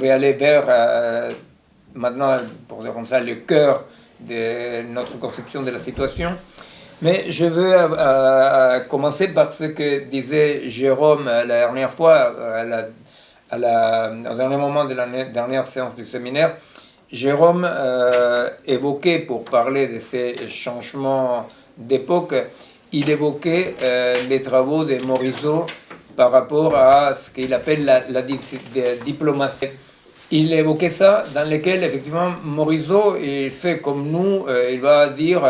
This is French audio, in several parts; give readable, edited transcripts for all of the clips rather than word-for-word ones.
vais aller vers, maintenant, pour dire comme ça, le cœur de notre conception de la situation. Mais je veux commencer par ce que disait Jérôme la dernière fois, au dernier moment de la dernière séance du séminaire. Jérôme évoquait, pour parler de ces changements d'époque, il évoquait les travaux de Morisot par rapport à ce qu'il appelle la diplomatie. Il évoquait ça, dans lequel, effectivement, Morisot, il fait comme nous, il va dire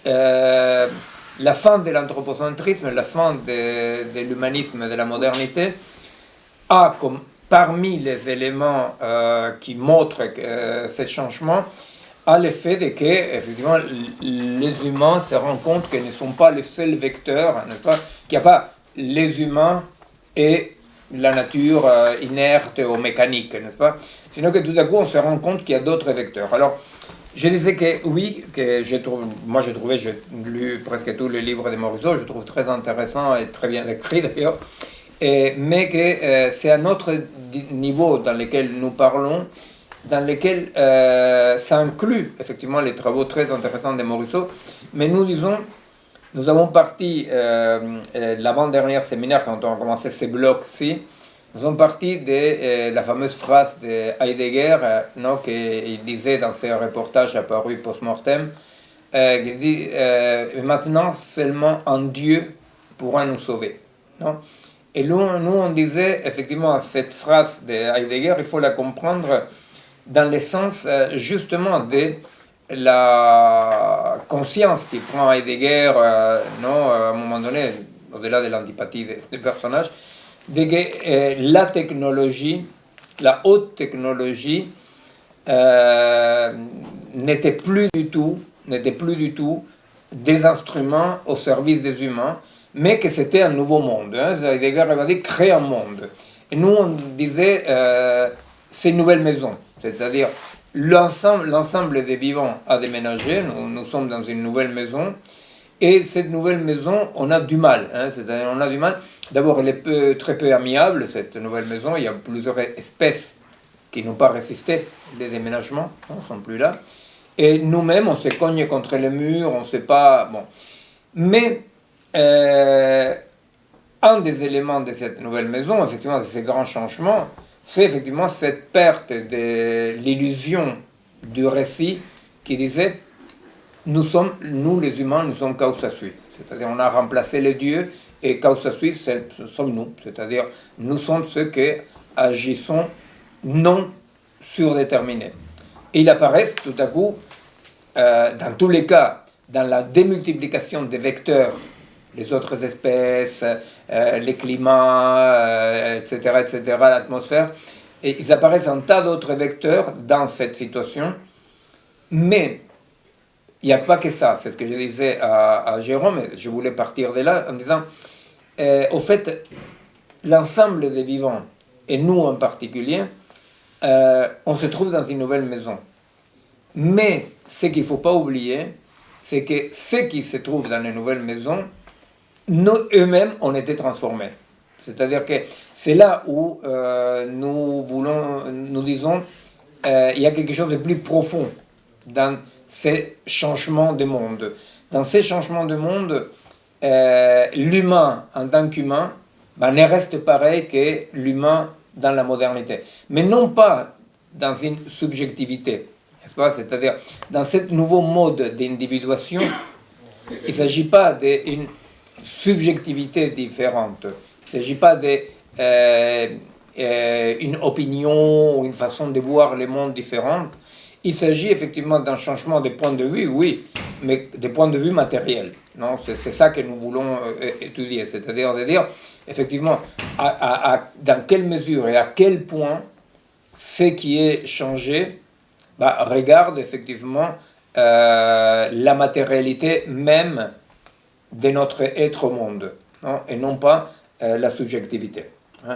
la fin de l'anthropocentrisme, la fin de l'humanisme, de la modernité, a comme parmi les éléments qui montrent ce changement, a l'effet de que, effectivement, les humains se rendent compte qu'ils ne sont pas les seuls vecteurs, n'est-ce pas, qu'il n'y a pas les humains et la nature inerte ou mécanique, n'est-ce pas, sinon que tout à coup on se rend compte qu'il y a d'autres vecteurs. Alors, je disais que oui, que j'ai lu presque tous les livres de Morisot, je trouve très intéressant et très bien écrit d'ailleurs, mais que c'est un autre niveau dans lequel nous parlons, dans lequel ça inclut effectivement les travaux très intéressants de Morisot, mais nous avons parti l'avant-dernier séminaire, quand on a commencé ces blocs-ci, nous sommes partis de la fameuse phrase de Heidegger, qu'il disait dans ses reportages apparus post-mortem, qui dit maintenant seulement un Dieu pourra nous sauver. Non, et nous, on disait effectivement cette phrase de Heidegger, il faut la comprendre dans le sens justement de la conscience qui prend Heidegger, à un moment donné, au-delà de l'antipathie de ce personnage, de que la technologie, la haute technologie, n'était plus du tout des instruments au service des humains, mais que c'était un nouveau monde. Heidegger avait dit créer un monde. Et nous, on disait c'est une nouvelle maison, c'est-à-dire l'ensemble des vivants a déménagé, nous sommes dans une nouvelle maison, et cette nouvelle maison, on a du mal. C'est-à-dire, on a du mal. D'abord, elle est très peu amiable, cette nouvelle maison. Il y a plusieurs espèces qui n'ont pas résisté des déménagements, ne sont plus là. Et nous-mêmes, on se cogne contre les murs, on ne sait pas... Bon. Mais un des éléments de cette nouvelle maison, effectivement, de ces grands changements, c'est effectivement cette perte de l'illusion du récit qui disait nous les humains, nous sommes causa sui. C'est-à-dire on a remplacé les dieux et causa sui, ce sommes nous. C'est-à-dire nous sommes ceux qui agissons non surdéterminés. Et ils apparaissent tout à coup, dans tous les cas, dans la démultiplication des vecteurs, les autres espèces, les climats, etc., l'atmosphère, et ils apparaissent un tas d'autres vecteurs dans cette situation, mais il n'y a pas que ça, c'est ce que je disais à Jérôme, et je voulais partir de là en disant, au fait, l'ensemble des vivants, et nous en particulier, on se trouve dans une nouvelle maison. Mais ce qu'il ne faut pas oublier, c'est que ceux qui se trouvent dans les nouvelles maisons, nous eux-mêmes, on était transformés. C'est-à-dire que c'est là où nous disons, il y a quelque chose de plus profond dans ces changements de monde. Dans ces changements de monde, l'humain en tant qu'humain ne reste pareil que l'humain dans la modernité. Mais non pas dans une subjectivité, n'est-ce pas? C'est-à-dire dans ce nouveau mode d'individuation, il ne s'agit pas d'une subjectivité différente, il ne s'agit pas d'une opinion ou une façon de voir le monde différente. Il s'agit effectivement d'un changement de point de vue, oui, mais des points de vue matériels. Non, c'est ça que nous voulons étudier, c'est-à-dire de dire, effectivement, dans quelle mesure et à quel point ce qui est changé regarde effectivement la matérialité même de notre être au monde, non, et non pas la subjectivité.